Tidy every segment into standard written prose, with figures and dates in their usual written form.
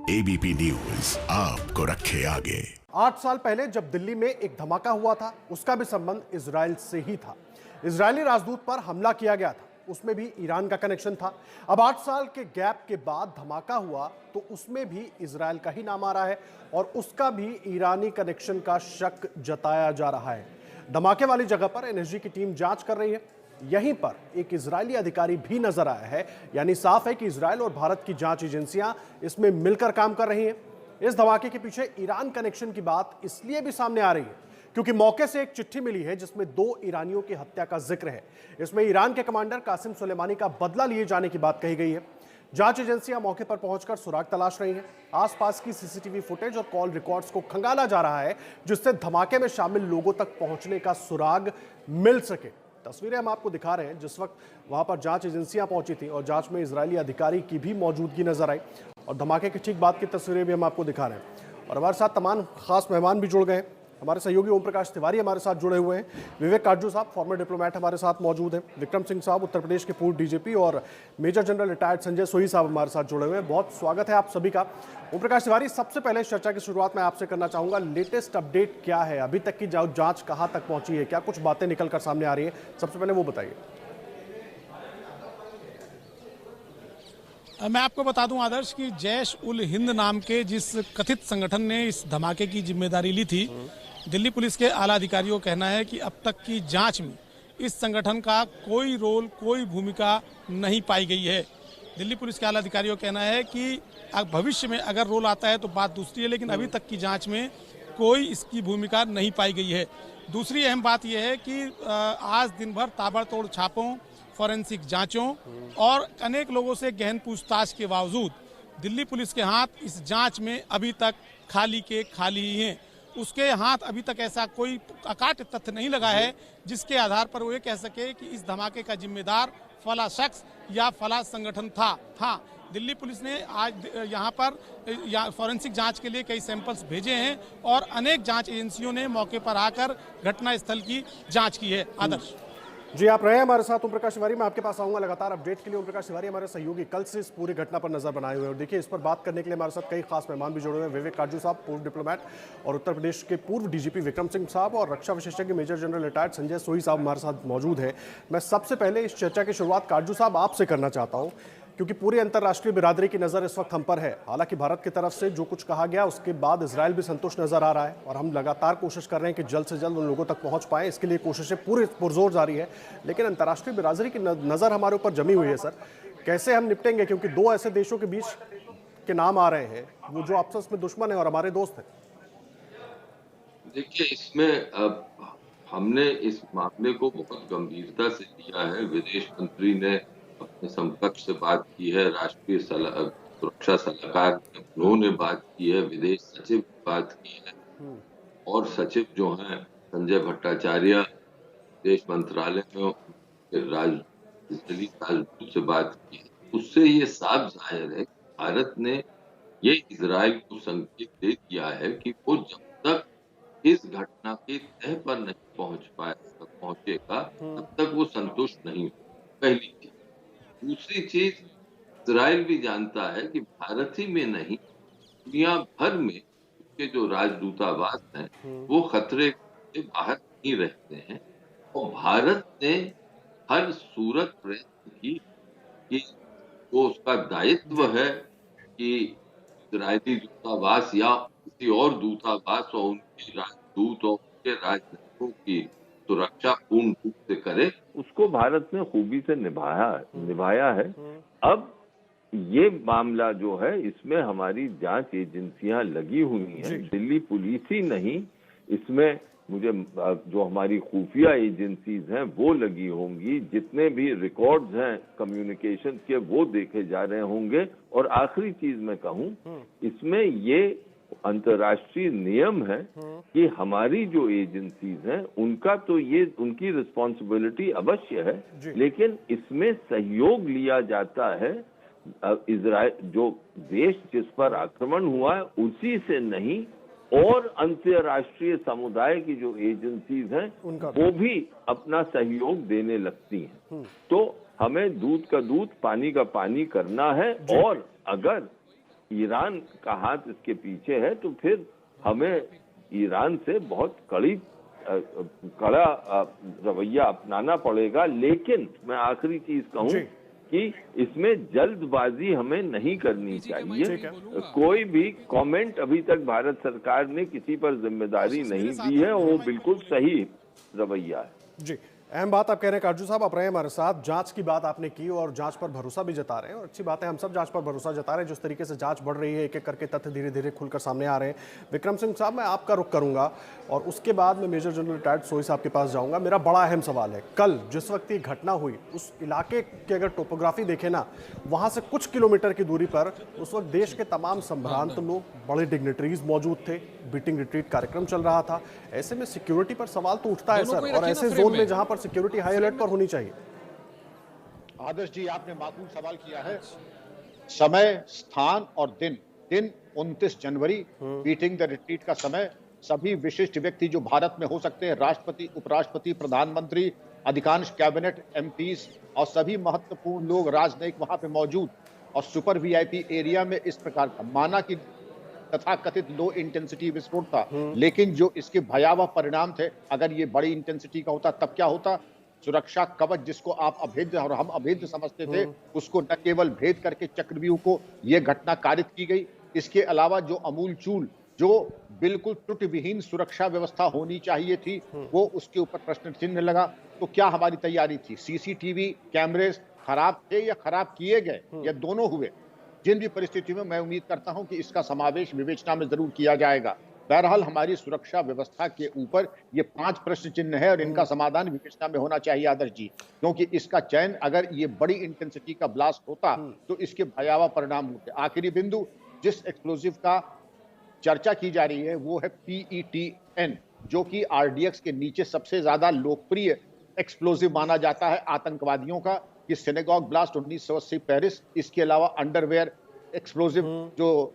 ABP news आपको रखे आगे। 8 साल पहले जब दिल्ली में एक धमाका हुआ था, उसका भी संबंध इजराइल से ही था। इजरायली राजदूत पर हमला किया गया था, उसमें भी ईरान का कनेक्शन था। अब 8 साल के गैप के बाद धमाका हुआ तो उसमें भी इजराइल का ही नाम आ रहा है और उसका भी ईरानी कनेक्शन का शक जताया जा रहा है। धमाके वाली जगह पर एनएसजी की टीम जांच कर रही है। यहीं पर एक इजरायली अधिकारी भी नजर आया है, यानी साफ है कि इजराइल और भारत की जांच एजेंसियां इसमें मिलकर काम कर रही हैं। इस धमाके के पीछे ईरान कनेक्शन की बात इसलिए भी सामने आ रही है क्योंकि मौके से एक चिट्ठी मिली है जिसमें 2 ईरानियों की हत्या का जिक्र है। इसमें ईरान के कमांडर कासिम सुलेमानी का बदला लिए जाने की बात कही गई है। जांच एजेंसियां मौके पर पहुंचकर सुराग तलाश रही हैं। आसपास की सीसीटीवी फुटेज और कॉल रिकॉर्ड्स को खंगाला जा रहा है जिससे धमाके में शामिल लोगों तक पहुंचने का सुराग मिल सके। तस्वीरें हम आपको दिखा रहे हैं जिस वक्त वहां पर जांच एजेंसियां पहुंची थी और जांच में इजरायली अधिकारी की भी मौजूदगी नजर आई और धमाके के ठीक बाद की तस्वीरें भी हम आपको दिखा रहे हैं। और हमारे साथ तमाम खास मेहमान भी जुड़ गए हैं। हमारे सहयोगी ओम प्रकाश तिवारी हमारे साथ जुड़े हुए हैं, विवेक काटजू साहब फॉर्मर डिप्लोमेट हमारे साथ मौजूद हैं, विक्रम सिंह साहब उत्तर प्रदेश के पूर्व डीजीपी और मेजर जनरल रिटायर्ड संजय सोही साहब हमारे साथ जुड़े हुए हैं। बहुत स्वागत है आप सभी का। ओम प्रकाश तिवारी, सबसे पहले इस चर्चा की शुरुआत मैं आपसे करना चाहूंगा, लेटेस्ट अपडेट क्या है, अभी तक की जांच कहां तक पहुंची है, क्या कुछ बातें निकल कर सामने आ रही है, सबसे पहले वो बताइए। मैं आपको बता दूं आदर्श कि जैश उल हिंद नाम के जिस कथित संगठन ने इस धमाके की जिम्मेदारी ली थी, दिल्ली पुलिस के आला अधिकारियों का कहना है कि अब तक की जांच में इस संगठन का कोई रोल, कोई भूमिका नहीं पाई गई है। दिल्ली पुलिस के आला अधिकारियों का कहना है कि भविष्य में अगर रोल आता है तो बात दूसरी है, लेकिन अभी तक की जांच में कोई इसकी भूमिका नहीं पाई गई है। दूसरी अहम बात यह है कि आज दिन भर ताबड़तोड़ छापों, फॉरेंसिक जांचों और अनेक लोगों से गहन पूछताछ के बावजूद दिल्ली पुलिस के हाथ इस जांच में अभी तक खाली के खाली ही हैं। उसके हाथ अभी तक ऐसा कोई अकाट तथ्य नहीं लगा है जिसके आधार पर वो ये कह सके कि इस धमाके का जिम्मेदार फला शख्स या फला संगठन था। हाँ, दिल्ली पुलिस ने आज यहाँ पर फॉरेंसिक जांच के लिए कई सैंपल्स भेजे हैं और अनेक जांच एजेंसियों ने मौके पर आकर घटनास्थल की जांच की है। आदर्श जी, आप रहे हमारे साथ। ओम प्रकाश तिवारी, मैं आपके पास आऊंगा लगातार अपडेट के लिए। ओम प्रकाश तिवारी हमारे सहयोगी कल से इस पूरी घटना पर नजर बनाए हुए हैं और देखिए इस पर बात करने के लिए हमारे साथ कई खास मेहमान भी जुड़े हुए हैं, विवेक काटजू साहब पूर्व डिप्लोमेट और उत्तर प्रदेश के पूर्व डीजीपी विक्रम सिंह साहब और रक्षा विशेषज्ञ मेजर जनरल रिटायर्ड संजय सोही साहब हमारे साथ मौजूद है। मैं सबसे पहले इस चर्चा की शुरुआत काटजू साहब आपसे करना चाहता हूँ क्योंकि पूरी अंतर्राष्ट्रीय बिरादरी की नज़र इस वक्त हम पर है। हालांकि भारत की तरफ से जो कुछ कहा गया उसके बाद इजराइल भी संतुष्ट नजर आ रहा है और हम लगातार कोशिश कर रहे हैं कि जल्द से जल्द उन लोगों तक पहुंच पाएं, इसके लिए कोशिशें पूरी पुरजोर जारी है। लेकिन अंतर्राष्ट्रीय बिरादरी की नज़र हमारे ऊपर जमी हुई है। सर, कैसे हम निपटेंगे, क्योंकि 2 ऐसे देशों के बीच के नाम आ रहे हैं वो जो आपस में दुश्मन है और हमारे दोस्त हैं। देखिए, इसमें अब हमने इस मामले को बहुत गंभीरता से लिया है। विदेश मंत्री ने अपने समकक्ष से बात की है, राष्ट्रीय सुरक्षा सलाहकार उन्होंने बात की है, विदेश सचिव ने बात की है और सचिव जो हैं संजय भट्टाचार्य विदेश मंत्रालय में इजरायली राजदूत से बात की है। उससे ये साफ जाहिर है कि भारत ने ये इजराइल को संकेत दे दिया है कि वो जब तक इस घटना के तह पर नहीं पहुंचेगा तब तक वो संतुष्ट नहीं होगा। पहली चीज। दूसरी चीज, इजराइल भी जानता है कि भारत ही में नहीं दुनिया भर में उसके जो राजदूतावास हैं वो खतरे से बाहर नहीं रहते हैं और भारत ने हर सूरत प्रयत्न की कि वो उसका दायित्व है कि इजरायली दूतावास या किसी और दूतावास और उनके राजदूत और उनके राजनयिकों की सुरक्षा पूर्ण रूप से करे। उसको भारत ने खूबी से निभाया है। अब ये मामला जो है इसमें हमारी जांच एजेंसियां लगी हुई हैं, दिल्ली पुलिस ही नहीं, इसमें मुझे जो हमारी खुफिया एजेंसीज हैं वो लगी होंगी, जितने भी रिकॉर्ड्स हैं कम्युनिकेशन के वो देखे जा रहे होंगे। और आखिरी चीज मैं कहूं, इसमें ये अंतर्राष्ट्रीय नियम है कि हमारी जो एजेंसीज हैं उनका तो ये उनकी रिस्पॉन्सिबिलिटी अवश्य है, लेकिन इसमें सहयोग लिया जाता है इजराइल जो देश जिस पर आक्रमण हुआ है उसी से नहीं, और अंतर्राष्ट्रीय समुदाय की जो एजेंसीज हैं वो भी अपना सहयोग देने लगती हैं। तो हमें दूध का दूध पानी का पानी करना है और अगर ईरान का हाथ इसके पीछे है, तो फिर हमें ईरान से बहुत कड़ा रवैया अपनाना पड़ेगा। लेकिन मैं आखिरी चीज कहूं कि इसमें जल्दबाजी हमें नहीं करनी चाहिए। कोई भी कमेंट अभी तक भारत सरकार ने किसी पर जिम्मेदारी नहीं दी है, वो बिल्कुल सही रवैया है। जी, अहम बात आप कह रहे हैं काजू साहब, आप रहे हैं हमारे साथ। जांच की बात आपने की और जांच पर भरोसा भी जता रहे हैं, और अच्छी बात है, हम सब जांच पर भरोसा जता रहे हैं। जिस तरीके से जांच बढ़ रही है, एक एक करके तथ्य धीरे धीरे खुलकर सामने आ रहे हैं। विक्रम सिंह साहब, मैं आपका रुख करूंगा और उसके बाद मैं मेजर जनरल रिटायर्ड सोई साहब के पास जाऊंगा। मेरा बड़ा अहम सवाल है, कल जिस वक्त ये घटना हुई उस इलाके की अगर टोपोग्राफी देखें ना, वहां से कुछ किलोमीटर की दूरी पर उस वक्त देश के तमाम संभ्रांत लोग, बड़े डिग्नेटरीज मौजूद थे, बीटिंग रिट्रीट कार्यक्रम चल रहा था। ऐसे में सिक्योरिटी पर सवाल तो उठता है सर, और ऐसे जोन में जहां पर सिक्योरिटी हाई अलर्ट पर होनी चाहिए। आदर्श जी, आपने माकूल सवाल किया है। समय, स्थान और दिन 29 जनवरी बीटिंग द रिट्रीट का समय। सभी विशिष्ट व्यक्ति जो भारत में हो सकते हैं, राष्ट्रपति, उपराष्ट्रपति, प्रधानमंत्री, अधिकांश कैबिनेट एमपीज और सभी महत्वपूर्ण लोग, राजनयिक वहां पे मौजूद। और सुपर वीआईपी एरिया में इस प्रकार का माना कि तथाकथित लो इंटेंसिटी विस्फोट था, लेकिन जो इसके भयावह परिणाम थे, अगर ये बड़ी इंटेंसिटी का होता तब क्या होता? सुरक्षा कवच जिसको आप अभेद्य और हम अभेद्य समझते थे, उसको न केवल भेद करके चक्रव्यूह को ये घटना कारित की गई, इसके अलावा जो अमूलचूल, जो बिल्कुल त्रुटि विहीन सुरक्षा व्यवस्था होनी चाहिए थी, वो उसके ऊपर प्रश्न चिन्ह लगा। तो क्या हमारी तैयारी थी? सीसीटीवी कैमरेज खराब थे या खराब किए गए या दोनों हुए? जिन भी परिस्थितियों में मैं उम्मीद करता हूं कि इसका समावेश विवेचना में जरूर किया जाएगा। बहरहाल हमारी सुरक्षा व्यवस्था के ऊपर ये 5 प्रश्न चिन्ह है और इनका समाधान विवेचना में होना चाहिए आदर्श जी, क्योंकि इसका चयन अगर ये बड़ी इंटेंसिटी का ब्लास्ट होता तो इसके भयावह परिणाम होते। आखिरी बिंदु, जिस एक्सप्लोजिव का चर्चा की जा रही है वो है PETN, जो कि RDX के नीचे सबसे ज्यादा लोकप्रिय एक्सप्लोजिव माना जाता है आतंकवादियों का। ये सिनेगॉग ब्लास्ट 1980 पेरिस, इसके अलावा अंडरवेयर एक्सप्लोजिव जो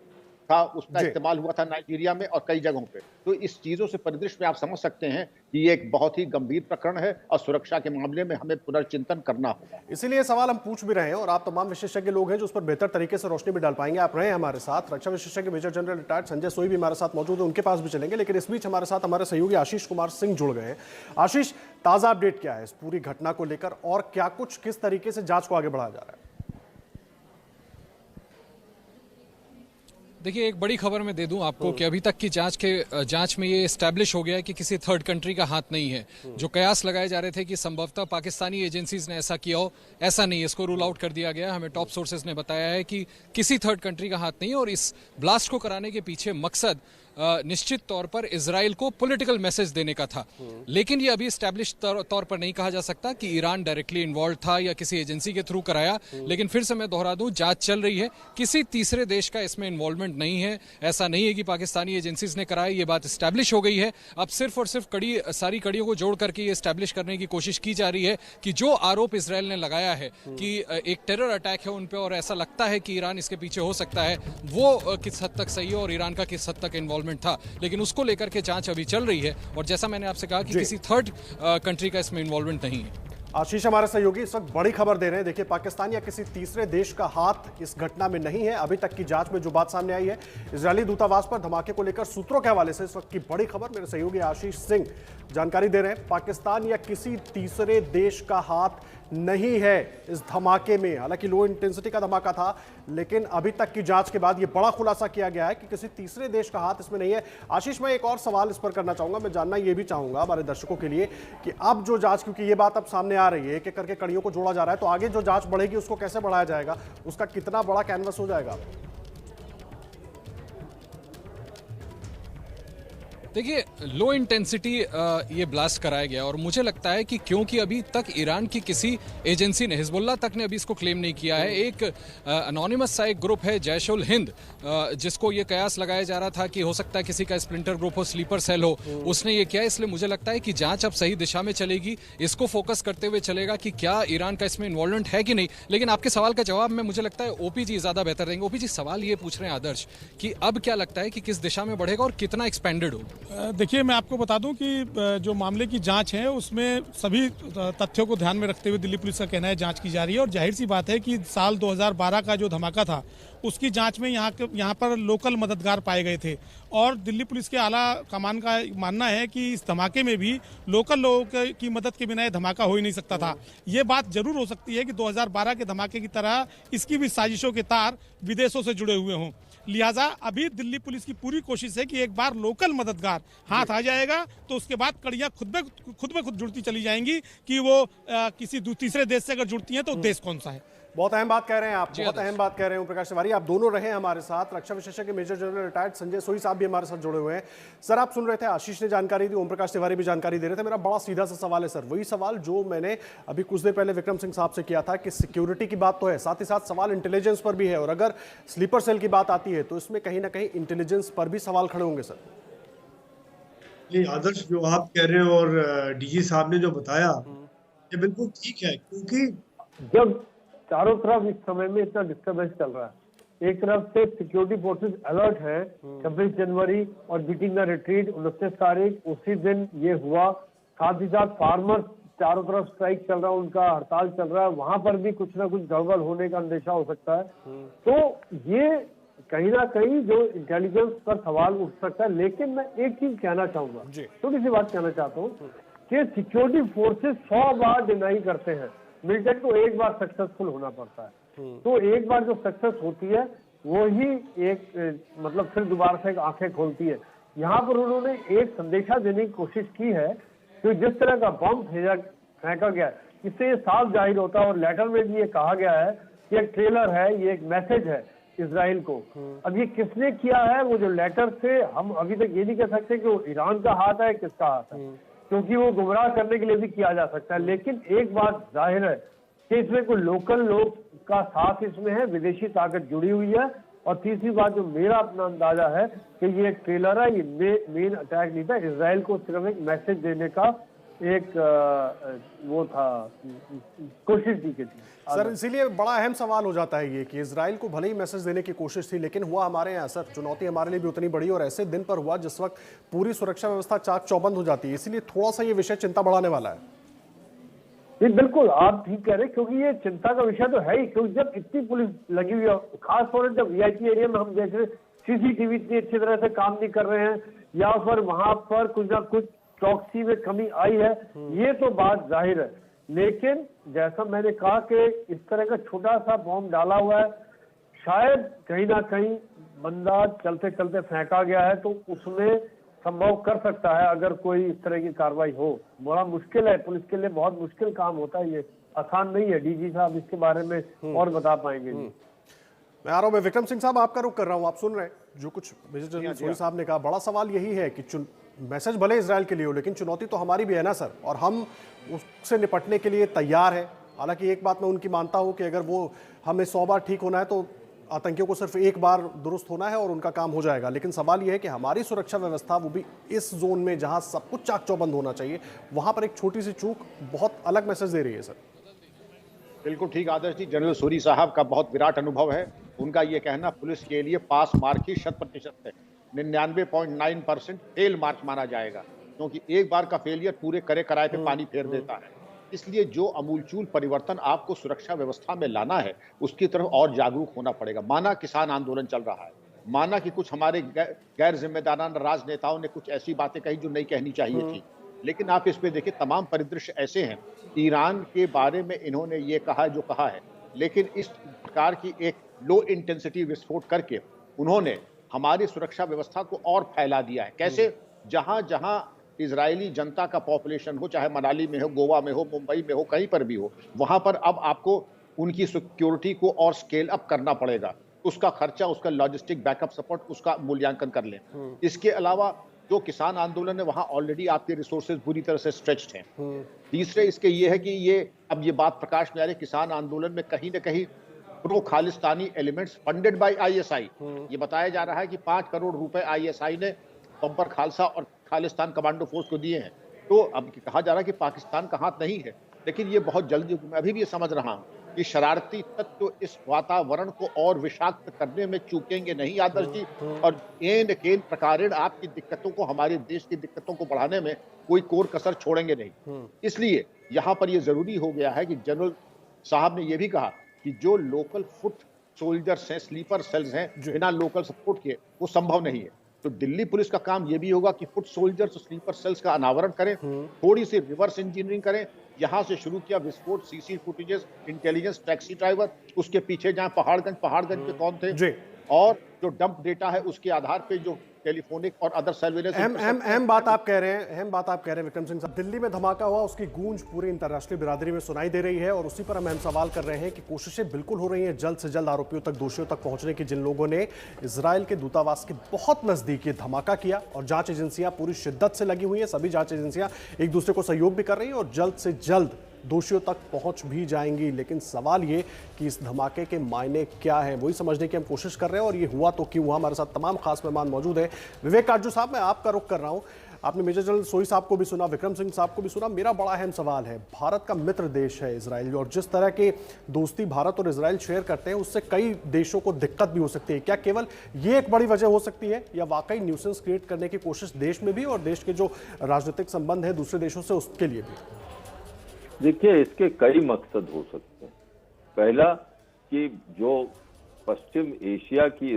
था उसका इस्तेमाल हुआ था नाइजीरिया में और कई जगहों पे। तो इस चीजों से परिदृश्य में आप समझ सकते हैं कि ये एक बहुत ही गंभीर प्रकरण है और सुरक्षा के मामले में हमें पुनर्चिंतन करना होगा। इसीलिए सवाल हम पूछ भी रहे हैं और आप तमाम विशेषज्ञ लोग हैं जो उस पर बेहतर तरीके से रोशनी भी डाल पाएंगे। आप रहे हैं हमारे साथ। रक्षा विशेषज्ञ मेजर जनरल रिटायर्ड संजय सोई भी हमारे साथ मौजूद है, उनके पास भी चलेंगे, लेकिन इस बीच हमारे साथ हमारे सहयोगी आशीष कुमार सिंह जुड़ गए हैं। आशीष, ताजा अपडेट क्या है इस पूरी घटना को लेकर और क्या कुछ किस तरीके से जांच को आगे बढ़ाया जा रहा है? देखिए, एक बड़ी खबर मैं दे दूं आपको कि अभी तक की जांच में ये एस्टैब्लिश हो गया है कि किसी थर्ड कंट्री का हाथ नहीं है। जो कयास लगाए जा रहे थे कि संभवतः पाकिस्तानी एजेंसीज ने ऐसा किया हो, ऐसा नहीं है, इसको रूल आउट कर दिया गया है। हमें टॉप सोर्सेज ने बताया है कि किसी थर्ड कंट्री का हाथ नहीं है और इस ब्लास्ट को कराने के पीछे मकसद निश्चित तौर पर इजराइल को पॉलिटिकल मैसेज देने का था। लेकिन ये अभी एस्टैब्लिश तौर पर नहीं कहा जा सकता कि ईरान डायरेक्टली इन्वॉल्व था या किसी एजेंसी के थ्रू कराया। लेकिन फिर से मैं दोहरा दूं, जांच चल रही है, किसी तीसरे देश का इसमें इन्वॉल्वमेंट नहीं है। ऐसा नहीं है कि पाकिस्तानी एजेंसीज ने कराया, ये बात एस्टैब्लिश हो गई है। अब सिर्फ और सिर्फ सारी कड़ियों को जोड़ करके ये एस्टैब्लिश करने की कोशिश की जा रही है कि जो आरोप इसराइल ने लगाया है कि एक टेरर अटैक है उन पर और ऐसा लगता है कि ईरान इसके पीछे हो सकता है, वो किस हद तक सही है और ईरान का किस हद तक इन्वॉल्वमेंट था। लेकिन उसको लेकर के जांच अभी चल रही है और जैसा मैंने आपसे कहा कि किसी थर्ड कंट्री का इसमें इन्वॉल्वमेंट नहीं है। आशीष हमारे सहयोगी इस वक्त बड़ी खबर दे रहे हैं। देखिए, पाकिस्तान या किसी तीसरे देश का हाथ इस घटना में नहीं है। अभी तक की जांच में जो बात सामने आई है, इजरायली दूतावास पर धमाके को लेकर सूत्रों के हवाले से इस वक्त की बड़ी खबर मेरे सहयोगी आशीष सिंह जानकारी दे रहे हैं। पाकिस्तान या किसी तीसरे देश का हाथ नहीं है इस धमाके में। हालांकि लो इंटेंसिटी का धमाका था, लेकिन अभी तक की जांच के बाद यह बड़ा खुलासा किया गया है कि किसी तीसरे देश का हाथ इसमें नहीं है। आशीष, मैं एक और सवाल इस पर करना चाहूंगा, मैं जानना यह भी चाहूंगा हमारे दर्शकों के लिए कि अब जो जांच, क्योंकि ये बात अब सामने आ रही है, एक एक करके कड़ियों को जोड़ा जा रहा है, तो आगे जो जांच बढ़ेगी उसको कैसे बढ़ाया जाएगा, उसका कितना बड़ा कैनवस हो जाएगा? देखिए, लो इंटेंसिटी ये ब्लास्ट कराया गया और मुझे लगता है कि क्योंकि अभी तक ईरान की किसी एजेंसी ने, हिजबुल्लाह तक ने अभी इसको क्लेम नहीं किया है। एक अनोनिमस सा एक ग्रुप है जैश उल हिंद, जिसको ये कयास लगाया जा रहा था कि हो सकता है किसी का स्प्लिंटर ग्रुप हो, स्लीपर सेल हो, उसने ये किया। इसलिए मुझे लगता है कि जांच अब सही दिशा में चलेगी, इसको फोकस करते हुए चलेगा कि क्या ईरान का इसमें इन्वॉल्वमेंट है कि नहीं। लेकिन आपके सवाल का जवाब में मुझे लगता है ओपीजी ज्यादा बेहतर देंगे। ओपीजी, सवाल ये पूछ रहे हैं आदर्श कि अब क्या लगता है कि किस दिशा में बढ़ेगा और कितना एक्सपेंडेड होगा? देखिए, मैं आपको बता दूं कि जो मामले की जांच है उसमें सभी तथ्यों को ध्यान में रखते हुए दिल्ली पुलिस का कहना है जांच की जा रही है। और जाहिर सी बात है कि साल 2012 का जो धमाका था उसकी जांच में यहाँ पर लोकल मददगार पाए गए थे और दिल्ली पुलिस के आला कमान का मानना है कि इस धमाके में भी लोकल लोगों की मदद के बिना ये धमाका हो ही नहीं सकता था। ये बात जरूर हो सकती है कि 2012 के धमाके की तरह इसकी भी साजिशों के तार विदेशों से जुड़े हुए हों। लिहाजा अभी दिल्ली पुलिस की पूरी कोशिश है कि एक बार लोकल मददगार हाथ आ जाएगा तो उसके बाद कड़ियां खुद में खुद जुड़ती चली जाएंगी कि वो किसी तीसरे देश से अगर जुड़ती हैं तो देश कौन सा है। बहुत अहम बात कह रहे हैं आप, बहुत अहम बात कह रहे हैं ओम प्रकाश तिवारी। आप दोनों रहे हमारे साथ। रक्षा विशेषज्ञ मेजर जनरल रिटायर्ड संजय सोई साहब भी हमारे साथ जुड़े हुए हैं। सर, आप सुन रहे थे, आशीष ने जानकारी दी, ओम प्रकाश तिवारी भी जानकारी दे रहे थे। मेरा बड़ा सीधा सा सवाल है सर, वही सवाल जो मैंने अभी कुछ देर पहले विक्रम सिंह साहब से किया था कि सिक्योरिटी की बात तो है, साथ ही साथ सवाल इंटेलिजेंस पर भी है, और अगर स्लीपर सेल की बात आती है तो इसमें कहीं ना कहीं इंटेलिजेंस पर भी सवाल खड़े होंगे सर। ये आदर्श जो आप कह रहे हो और डीजी साहब ने जो बताया ये बिल्कुल ठीक है, क्योंकि जब चारों तरफ इस समय में इतना डिस्टर्बेंस चल रहा है, एक तरफ से सिक्योरिटी फोर्सेस अलर्ट है, 26 जनवरी और बीटिंग द रिट्रीट 29 तारीख उसी दिन ये हुआ, साथ ही साथ फार्मर्स चारों तरफ स्ट्राइक चल रहा है, उनका हड़ताल चल रहा है, वहां पर भी कुछ ना कुछ गड़बड़ होने का अंदेशा हो सकता है। तो ये कहीं ना कहीं जो इंटेलिजेंस पर सवाल उठ सकता है। लेकिन मैं एक चीज कहना चाहूंगा, छोटी सी बात कहना चाहता हूँ कि सिक्योरिटी फोर्सेस 100 बार डिनाई करते हैं, मिलिटेंट को एक बार सक्सेसफुल होना पड़ता है। तो एक बार जो सक्सेस होती है वो ही एक मतलब फिर दोबारा से आंखें खोलती है। यहाँ पर उन्होंने एक संदेशा देने की कोशिश की है कि जिस तरह का बम फेंका गया है, इससे ये साफ जाहिर होता है, और लेटर में भी ये कहा गया है कि एक ट्रेलर है, ये एक मैसेज है इजराइल को। अब ये किसने किया है, वो जो लेटर से हम अभी तक ये नहीं कह सकते कि वो ईरान का हाथ है, किसका हाथ है, क्योंकि वो गुमराह करने के लिए भी किया जा सकता है। लेकिन एक बात जाहिर है कि इसमें कोई लोकल लोग का साथ इसमें है, विदेशी ताकत जुड़ी हुई है। और तीसरी बात जो मेरा अपना अंदाजा है कि ये एक ट्रेलर है, ये मेन अटैक नहीं था, इजराइल को सिर्फ एक मैसेज देने का एक वो था, कोशिश की गई थी सर। इसीलिए बड़ा अहम सवाल हो जाता है ये कि इजराइल को भले ही मैसेज देने की कोशिश थी, लेकिन हुआ हमारे यहाँ सर, चुनौती हमारे लिए भी उतनी बड़ी और ऐसे दिन पर हुआ जिस वक्त पूरी सुरक्षा व्यवस्था चाक चौबंद हो जाती है। इसीलिए थोड़ा सा ये विषय चिंता बढ़ाने वाला है। ये बिल्कुल आप ठीक कह रहे हैं, क्योंकि ये चिंता का विषय तो है ही, क्योंकि जब इतनी पुलिस लगी हुई है, खासतौर पर जब वीआईपी एरिया में हम देख रहे सीसीटीवी इतनी अच्छी तरह से काम नहीं कर रहे हैं, या फिर वहां पर कुछ ना कुछ चौकसी में कमी आई है, ये तो बात जाहिर है। लेकिन जैसा मैंने कहा कि इस तरह का छोटा सा बॉम्ब डाला हुआ है, शायद कहीं ना कहीं बंदा चलते चलते फेंका गया है, तो उसमें संभव कर सकता है अगर कोई इस तरह की कार्रवाई हो। बड़ा मुश्किल है, पुलिस के लिए बहुत मुश्किल काम होता है, ये आसान नहीं है। डीजी साहब इसके बारे में और बता पाएंगे। मैं आ रहा हूं, मैं विक्रम सिंह साहब आपका रुख कर रहा हूं। आप सुन रहे हैं जो कुछ मेजर जनरल सोई साहब ने कहा। बड़ा सवाल यही है कि मैसेज भले इजराइल के लिए हो, लेकिन चुनौती तो हमारी भी है ना सर, और हम उससे निपटने के लिए तैयार है। हालांकि एक बात मैं उनकी मानता हूं कि अगर वो हमें 100 बार ठीक होना है तो आतंकियों को सिर्फ एक बार दुरुस्त होना है और उनका काम हो जाएगा। लेकिन सवाल यह है कि हमारी सुरक्षा व्यवस्था, वो भी इस जोन में जहां सब कुछ चाक चौबंद होना चाहिए, वहां पर एक छोटी सी चूक बहुत अलग मैसेज दे रही है सर। बिल्कुल ठीक आदर्श जी, जनरल सूरी साहब का बहुत विराट अनुभव है। उनका ये कहना पुलिस के लिए पास मार्क ही 100% है, 99.9% फेल मार्क माना जाएगा, क्योंकि एक बार का फेलियर पूरे करे कराए पे पानी फेर देता है। इसलिए जो अमूलचूल परिवर्तन आपको सुरक्षा व्यवस्था में लाना है, उसकी तरफ और जागरूक होना पड़ेगा। माना किसान आंदोलन चल रहा है, माना कि कुछ हमारे गैर जिम्मेदाराना राजनेताओं ने कुछ ऐसी बातें कही जो नहीं कहनी चाहिए थी, लेकिन आप इस पे देखिए तमाम परिदृश्य ऐसे हैं। ईरान के बारे में इन्होंने ये कहा जो कहा है, लेकिन इस प्रकार की एक लो इंटेंसिटी विस्फोट करके उन्होंने हमारी सुरक्षा व्यवस्था को और फैला दिया है। कैसे? जहां जहां इजरायली जनता का पॉपुलेशन हो, चाहे मनाली में हो, गोवा में हो, मुंबई में हो, कहीं पर भी हो, वहां पर अब आपको उनकी सिक्योरिटी को और स्केल अप करना पड़ेगा। उसका खर्चा, उसका लॉजिस्टिक बैकअप सपोर्ट, उसका मूल्यांकन कर लें। इसके अलावा जो किसान आंदोलन है, वहां ऑलरेडी आपके रिसोर्सेज बुरी तरह से स्ट्रेच्ड हैं। तीसरे इसके ये है कि ये बात प्रकाश में आ रही, किसान आंदोलन में कहीं ना कहीं pro Khalistani elements funded by ISI. ये बताया जा रहा है कि 5 करोड़ रुपए आईएसआई ने बम्पर खालसा और खालिस्तान कमांडो फोर्स को दिए हैं। तो अब कहा जा रहा है कि पाकिस्तान का हाथ नहीं है, लेकिन ये बहुत जल्दी, मैं अभी भी ये समझ रहा हूँ कि शरारती तत्व इस वातावरण को और विषाक्त करने में चूकेंगे नहीं आदर्श जी, और एन केन प्रकारेण आपकी दिक्कतों को, हमारे देश की दिक्कतों को बढ़ाने में कोई कोर कसर छोड़ेंगे नहीं। इसलिए यहाँ पर यह जरूरी हो गया है कि जनरल साहब ने यह भी कहा कि जो लोकल फुट सोल्जर्स हैं, स्लीपर सेल्स हैं, बिना लोकल सपोर्ट के वो संभव नहीं है। तो दिल्ली पुलिस का काम यह भी होगा कि फुट सोल्जर्स, स्लीपर सेल्स का अनावरण करें, थोड़ी सी रिवर्स इंजीनियरिंग करें। यहां से शुरू किया विस्फोट, CC footages, intelligence, taxi driver, उसके पीछे जहां पहाड़गंज पे कौन थे, और जो डंप डेटा है उसके आधार पे जो टेलीफोनिक और अदर सर्विलेंस। अहम बात आप कह रहे हैं विक्रम सिंह साहब। दिल्ली में धमाका हुआ, उसकी गूंज पूरी अंतर्राष्ट्रीय बिरादरी में सुनाई दे रही है, और उसी पर हम अहम सवाल कर रहे हैं कि कोशिशें बिल्कुल हो रही हैं जल्द से जल्द आरोपियों तक, दोषियों तक पहुंचने की, जिन लोगों ने इजराइल के दूतावास के बहुत नजदीक ये धमाका किया। और जांच एजेंसियां पूरी शिद्दत से लगी हुई हैं, सभी जांच एजेंसियां एक दूसरे को सहयोग भी कर रही हैं और जल्द से जल्द दोषियों तक पहुंच भी जाएंगी। लेकिन सवाल ये कि इस धमाके के मायने क्या है, वही समझने की हम कोशिश कर रहे हैं। और ये हुआ तो क्यों हुआ। हमारे साथ तमाम खास मेहमान मौजूद है। विवेक काटजू साहब, मैं आपका रुख कर रहा हूं। आपने मेजर जनरल सोई साहब को भी सुना, विक्रम सिंह साहब को भी सुना। मेरा बड़ा अहम सवाल है, भारत का मित्र देश है इजराइल, और जिस तरह के दोस्ती भारत और इजराइल शेयर करते हैं उससे कई देशों को दिक्कत भी हो सकती है। क्या केवल ये एक बड़ी वजह हो सकती है, या वाकई न्यूसेंस क्रिएट करने की कोशिश देश में भी और देश के जो राजनीतिक संबंध है दूसरे देशों से उसके लिए भी? देखिए, इसके कई मकसद हो सकते हैं। पहला कि जो पश्चिम एशिया की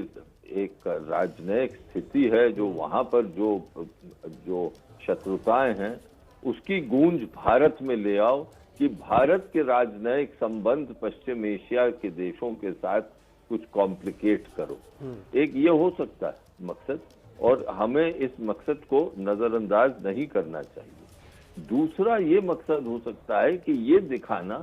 एक राजनयिक स्थिति है, जो वहां पर जो शत्रुताएं हैं, उसकी गूंज भारत में ले आओ कि भारत के राजनयिक संबंध पश्चिम एशिया के देशों के साथ कुछ कॉम्प्लिकेट करो। एक ये हो सकता है मकसद, और हमें इस मकसद को नजरअंदाज नहीं करना चाहिए। दूसरा ये मकसद हो सकता है कि ये दिखाना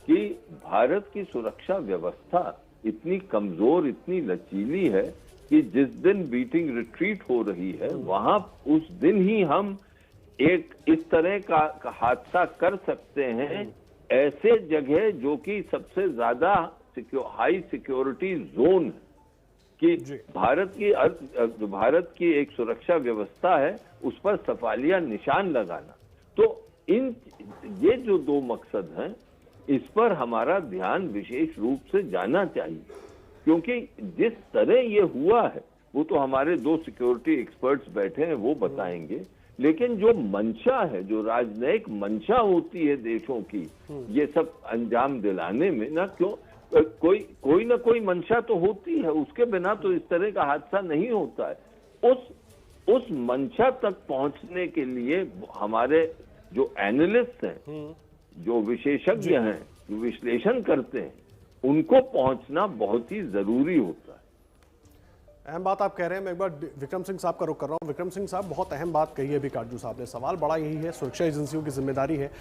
कि भारत की सुरक्षा व्यवस्था इतनी कमजोर, इतनी लचीली है कि जिस दिन बीटिंग रिट्रीट हो रही है वहां उस दिन ही हम एक इस तरह का हादसा कर सकते हैं, ऐसे जगह जो कि सबसे ज्यादा हाई सिक्योरिटी जोन है, कि भारत की एक सुरक्षा व्यवस्था है उस पर सवालिया निशान लगाना। तो ये जो दो मकसद हैं, इस पर हमारा ध्यान विशेष रूप से जाना चाहिए, क्योंकि जिस तरह ये हुआ है वो तो हमारे दो सिक्योरिटी एक्सपर्ट्स बैठे हैं, वो बताएंगे। लेकिन जो मंशा है, जो राजनयिक मंशा होती है देशों की ये सब अंजाम दिलाने में, ना क्यों कोई ना कोई मंशा तो होती है, उसके बिना तो इस तरह का हादसा नहीं होता है। उस मंशा तक पहुंचने के लिए हमारे जो एनालिस्ट हैं, जो विशेषज्ञ हैं, जो विश्लेषण करते हैं, उनको पहुंचना बहुत ही जरूरी होता है। अहम बात आप कह रहे हैं। मैं एक बार विक्रम सिंह साहब का रुख कर रहा हूं। विक्रम सिंह साहब, बहुत अहम बात कही है अभी काटजू साहब ने। सवाल बड़ा यही है, सुरक्षा एजेंसियों की जिम्मेदारी है,